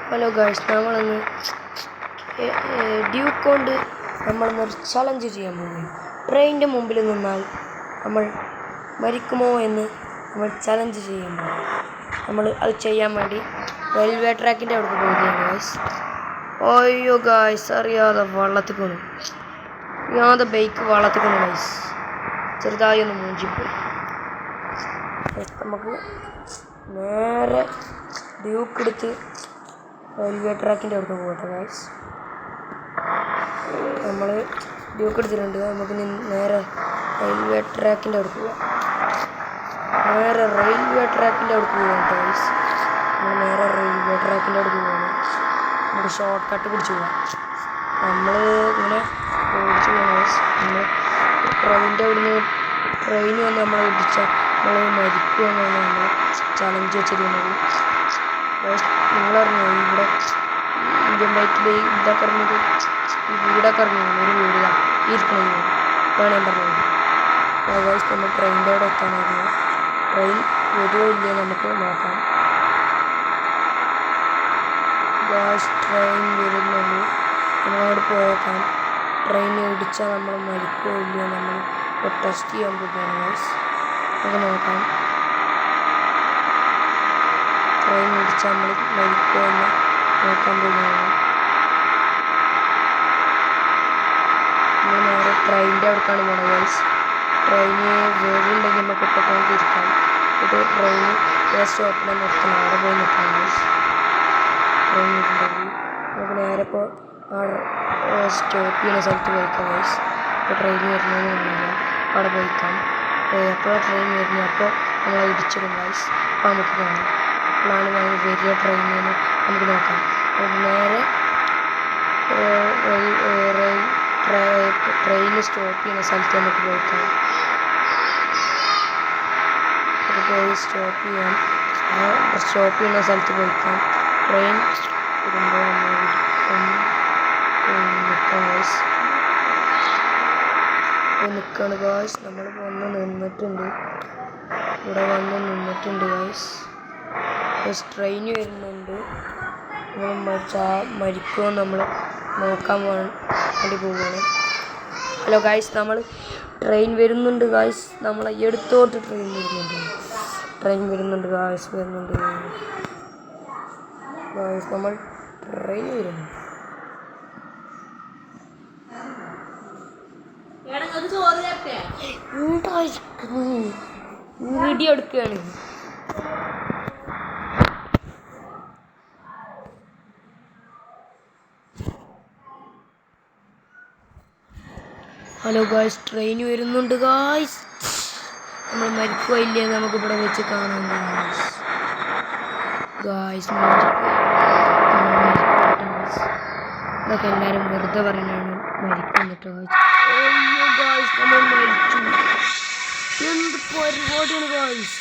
Hello guys, നമ്മളൊന്ന് Duke കൊണ്ട് നമ്മളൊന്നൊരു challenge ചെയ്യാൻ പോകുന്നു. ട്രെയിനിൻ്റെ മുമ്പിൽ നിന്നാൽ നമ്മൾ മരിക്കുമോ എന്ന് നമ്മൾ ചലഞ്ച് ചെയ്യുമ്പോൾ നമ്മൾ അത് ചെയ്യാൻ വേണ്ടി റെയിൽവേ ട്രാക്കിൻ്റെ അവിടേക്ക് പോവുകയാണ് ഗായ്സ്. അയ്യോ ഗായ്സ്, അറിയാതെ വള്ളത്തിൽ കൊണു ബൈക്ക് വള്ളത്തിൽ കൊണു ഗായ്സ്. ചെറുതായി ഒന്ന് മൂഞ്ചിപ്പോയി. നമുക്ക് നേരെ ഡ്യൂക്ക് എടുത്ത് റെയിൽവേ ട്രാക്കിൻ്റെ അവിടേക്ക് പോകട്ടെ ഗായ്സ്. നമ്മൾ ഡ്യൂക്ക് എടുത്തിട്ടുണ്ട്. നമുക്ക് നേരെ റെയിൽവേ ട്രാക്കിൻ്റെ അവിടേക്ക് പോകാം. നേരെ റെയിൽവേ ട്രാക്കിൻ്റെ അവിടേക്ക് പോകാം ഗായ്സ്. നമ്മൾ നേരെ റെയിൽവേ ട്രാക്കിൻ്റെ അവിടേക്ക് പോകണം. നമുക്ക് ഷോർട്ട് കട്ട് പിടിച്ച് പോകാം. നമ്മൾ ഇങ്ങനെ ഓടിച്ച് പോകണം ഗായ്സ്. നമ്മൾ ട്രെയിനിൻ്റെ അവിടുന്ന് ട്രെയിൻ വന്ന് നമ്മളെ ഇടിച്ചാൽ നമ്മൾ മരിക്കുമെന്നാണ് നമ്മൾ ചലഞ്ച് വെച്ചിരുന്നത്. നിങ്ങളറിഞ്ഞോ ഇവിടെ ഇന്ത്യൻ ബൈക്കിൽ ഇതൊക്കെ ഇറങ്ങിയത്, ഈ വീടൊക്കെ ഇറങ്ങിയത് ഒരു വീടിലാണ് ഈ ഇരിക്കണ വീട്. അതാണ് ഞാൻ പറഞ്ഞത്. ഗായ്സ്, നമ്മൾ ട്രെയിനിൻ്റെ അവിടെ എത്താനായിരുന്നു. ട്രെയിൻ വരുമോ ഇല്ലയോ നമുക്ക് നോക്കാം. ഗായ്സ്, ട്രെയിൻ വരുന്നുണ്ട്. നമ്മളവിടെ പോയേക്കാം. ട്രെയിൻ ഇടിച്ചാൽ നമ്മൾ മരിക്കുമോ ഇല്ലയോ നമ്മൾ ടെസ്റ്റ് ചെയ്യാൻ പോവുകയാണ് ഗായ്സ്. നമുക്ക് നോക്കാം. ട്രെയിൻ ഇടിച്ചാൽ നമ്മൾ മരിക്കുമോ എന്ന് നോക്കാൻ പോവുകയാണ്. നമ്മൾ നേരെ ട്രെയിനിൻ്റെ അവിടേക്കാണ് പോകുന്നത് ഗായ്സ്. ട്രെയിന് വരുന്നുണ്ടെങ്കിൽ നമുക്ക് ഇപ്പം നമുക്ക് ഇരിക്കാം. എന്നിട്ട് ട്രെയിന് സ്റ്റോപ്പിൽ നിർത്തണം. അവിടെ പോയി നിൽക്കാം ഗായ്സ്. ട്രെയിൻ വരുന്നുണ്ടെങ്കിൽ നമുക്ക് നേരെ ഇപ്പോൾ ആ സ്റ്റോപ്പ് ചെയ്യുന്ന സ്ഥലത്ത് പോയിക്കാം ഗായ്സ്. ഇപ്പോൾ ട്രെയിൻ വരുന്നതെന്ന് പറഞ്ഞാൽ അവിടെ പോയിക്കാം. എപ്പോഴാണ് ട്രെയിൻ വരുന്നത് അപ്പോൾ നമ്മൾ ഇടിച്ചിടും ഗായ്സ്. അപ്പോൾ നമുക്ക് കാണാം അപ്പോഴാണ് നമ്മൾ വലിയ ട്രെയിനിന് നമുക്ക് നോക്കാം. നമുക്ക് നേരെ ട്രെയിൻ സ്റ്റോപ്പ് ചെയ്യുന്ന സ്ഥലത്ത് നമുക്ക് പോയിക്കാം. പോയി സ്റ്റോപ്പ് ചെയ്യാം. സ്റ്റോപ്പ് ചെയ്യുന്ന സ്ഥലത്ത് പോയിക്കാം. ട്രെയിൻ വരുമ്പോൾ നമ്മൾ നിൽക്കാം ഗായ്സ്. നിൽക്കുകയാണ് ഗായ്സ്. നമ്മൾ വന്ന് നിന്നിട്ടുണ്ട്. ഇവിടെ വന്ന് നിന്നിട്ടുണ്ട് ഗായ്സ്. ട്രെയിൻ വരുന്നുണ്ട്. നമ്മൾ മരിക്കുമോ നമ്മൾ നോക്കാൻ വേണ്ടി പോവുകയാണ്. ഹലോ ഗായ്സ്, നമ്മൾ ട്രെയിൻ വരുന്നുണ്ട് ഗായ്സ്. നമ്മളെ എടുത്തോട്ട് ട്രെയിൻ വരുന്നുണ്ട് ഗായ്സ്. വരുന്നുണ്ട് ഗായ്സ്. നമ്മൾ ട്രെയിൻ വരുന്നു. വീഡിയോ എടുക്കുകയാണ്. ഹലോ ഗായ്സ്, ട്രെയിൻ വരുന്നുണ്ട് ഗായ്സ്. നമ്മൾ മരിക്കുക ഇല്ലേ നമുക്ക് ഇവിടെ വെച്ച് കാണാം ഗായ്സ്. ഗായ്സ്, ഇതൊക്കെ എല്ലാവരും വെറുതെ പറയാനാണ് മരിക്കുന്നിട്ട് ഗായ്സ്. അയ്യോ ഗായ്സ്, നമ്മൾ മരിച്ചു. എന്ത് പരിപാടിയാണ് ഗായ്സ്.